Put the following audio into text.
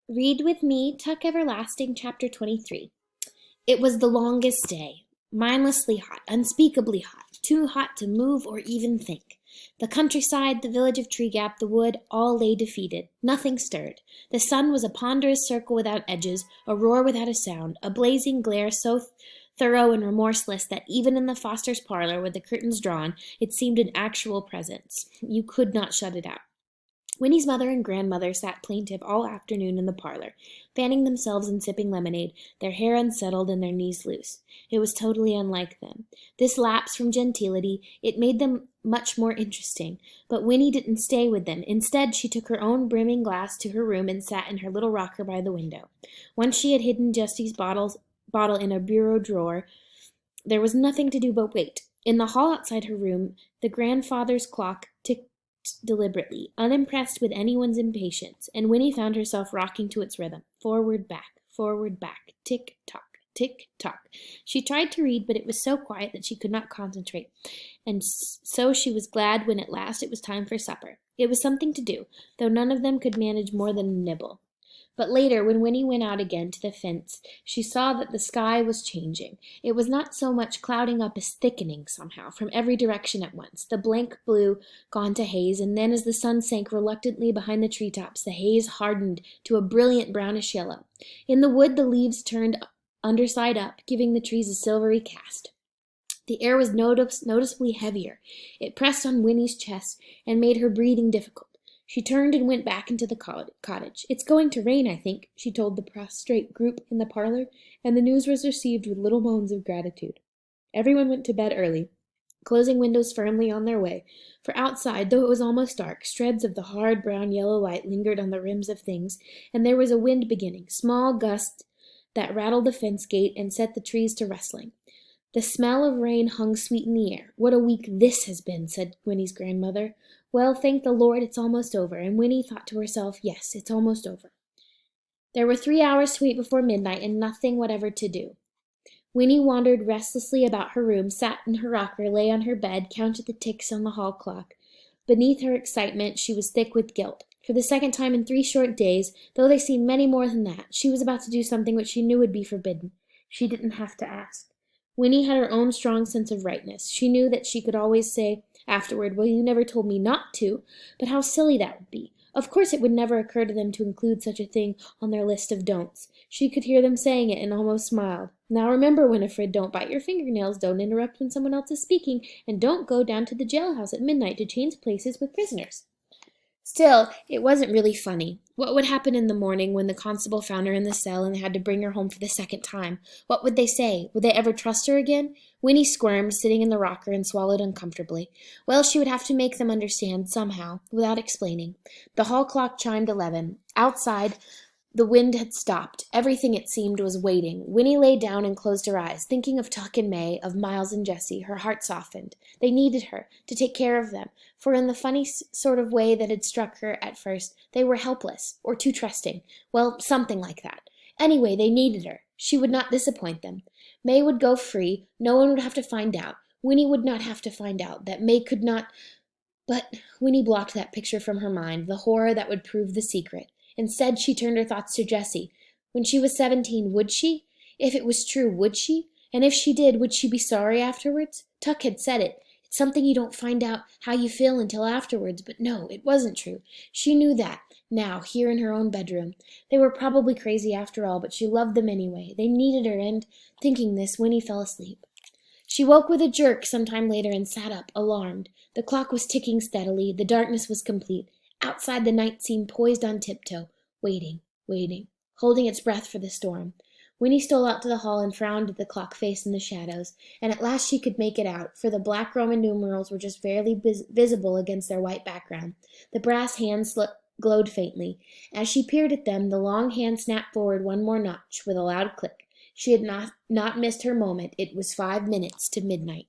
Read with me Tuck Everlasting, Chapter 23. It was the longest day. Mindlessly hot, unspeakably hot, too hot to move or even think. The countryside, the village of Tree Gap, the wood, all lay defeated. Nothing stirred. The sun was a ponderous circle without edges, a roar without a sound, a blazing glare so thorough and remorseless that even in the Fosters' parlor, with the curtains drawn, it seemed an actual presence. You could not shut it out. Winnie's mother and grandmother sat plaintive all afternoon in the parlor, fanning themselves and sipping lemonade, their hair unsettled and their knees loose. It was totally unlike them. This lapse from gentility, it made them much more interesting. But Winnie didn't stay with them. Instead, she took her own brimming glass to her room and sat in her little rocker by the window. Once she had hidden Jesse's bottle in a bureau drawer, there was nothing to do but wait. In the hall outside her room, the grandfather's clock ticked deliberately, unimpressed with anyone's impatience, and Winnie found herself rocking to its rhythm, forward, back, tick tock, tick tock. She tried to read, but it was so quiet that she could not concentrate, and so she was glad when at last it was time for supper. It was something to do, though none of them could manage more than a nibble. But later, when Winnie went out again to the fence, she saw that the sky was changing. It was not so much clouding up as thickening, somehow, from every direction at once, the blank blue gone to haze, and then as the sun sank reluctantly behind the treetops, the haze hardened to a brilliant brownish yellow. In the wood the leaves turned underside up, giving the trees a silvery cast. The air was noticeably heavier. It pressed on Winnie's chest and made her breathing difficult. She turned and went back into the cottage. "It's going to rain, I think," she told the prostrate group in the parlor, and the news was received with little moans of gratitude. Everyone went to bed early, closing windows firmly on their way, for outside, though it was almost dark, shreds of the hard brown-yellow light lingered on the rims of things, and there was a wind beginning, small gusts that rattled the fence gate and set the trees to rustling. The smell of rain hung sweet in the air. "What a week this has been," said Winnie's grandmother. "Well, thank the Lord, it's almost over," and Winnie thought to herself, yes, it's almost over. There were 3 hours to wait before midnight, and nothing whatever to do. Winnie wandered restlessly about her room, sat in her rocker, lay on her bed, counted the ticks on the hall clock. Beneath her excitement, she was thick with guilt. For the second time in 3 short days, though they seemed many more than that, she was about to do something which she knew would be forbidden. She didn't have to ask. Winnie had her own strong sense of rightness. She knew that she could always say afterward, "Well, you never told me not to," but how silly that would be. Of course it would never occur to them to include such a thing on their list of don'ts. She could hear them saying it and almost smiled. "Now remember, Winifred, don't bite your fingernails, don't interrupt when someone else is speaking, and don't go down to the jailhouse at midnight to change places with prisoners." Still, it wasn't really funny. What would happen in the morning when the constable found her in the cell and they had to bring her home for the second time? What would they say? Would they ever trust her again? Winnie squirmed, sitting in the rocker, and swallowed uncomfortably. Well, she would have to make them understand, somehow, without explaining. The hall clock chimed 11. Outside, the wind had stopped. Everything, it seemed, was waiting. Winnie lay down and closed her eyes. Thinking of Tuck and May, of Miles and Jessie, her heart softened. They needed her, to take care of them, for in the funny sort of way that had struck her at first, they were helpless, or too trusting. Well, something like that. Anyway, they needed her. She would not disappoint them. May would go free. No one would have to find out. Winnie would not have to find out that May could not... But Winnie blocked that picture from her mind, the horror that would prove the secret. Instead, she turned her thoughts to Jessie. When she was 17, would she? If it was true, would she? And if she did, would she be sorry afterwards? Tuck had said it. It's something you don't find out how you feel until afterwards, but no, it wasn't true. She knew that, now, here in her own bedroom. They were probably crazy after all, but she loved them anyway. They needed her, and, thinking this, Winnie fell asleep. She woke with a jerk some time later and sat up, alarmed. The clock was ticking steadily. The darkness was complete. Outside, the night seemed poised on tiptoe, waiting, holding its breath for the storm. Winnie stole out to the hall and frowned at the clock face in the shadows, and at last she could make it out, for the black Roman numerals were just barely visible against their white background. The brass hands glowed faintly. As she peered at them, the long hand snapped forward one more notch with a loud click. She had not missed her moment. It was 5 minutes to midnight.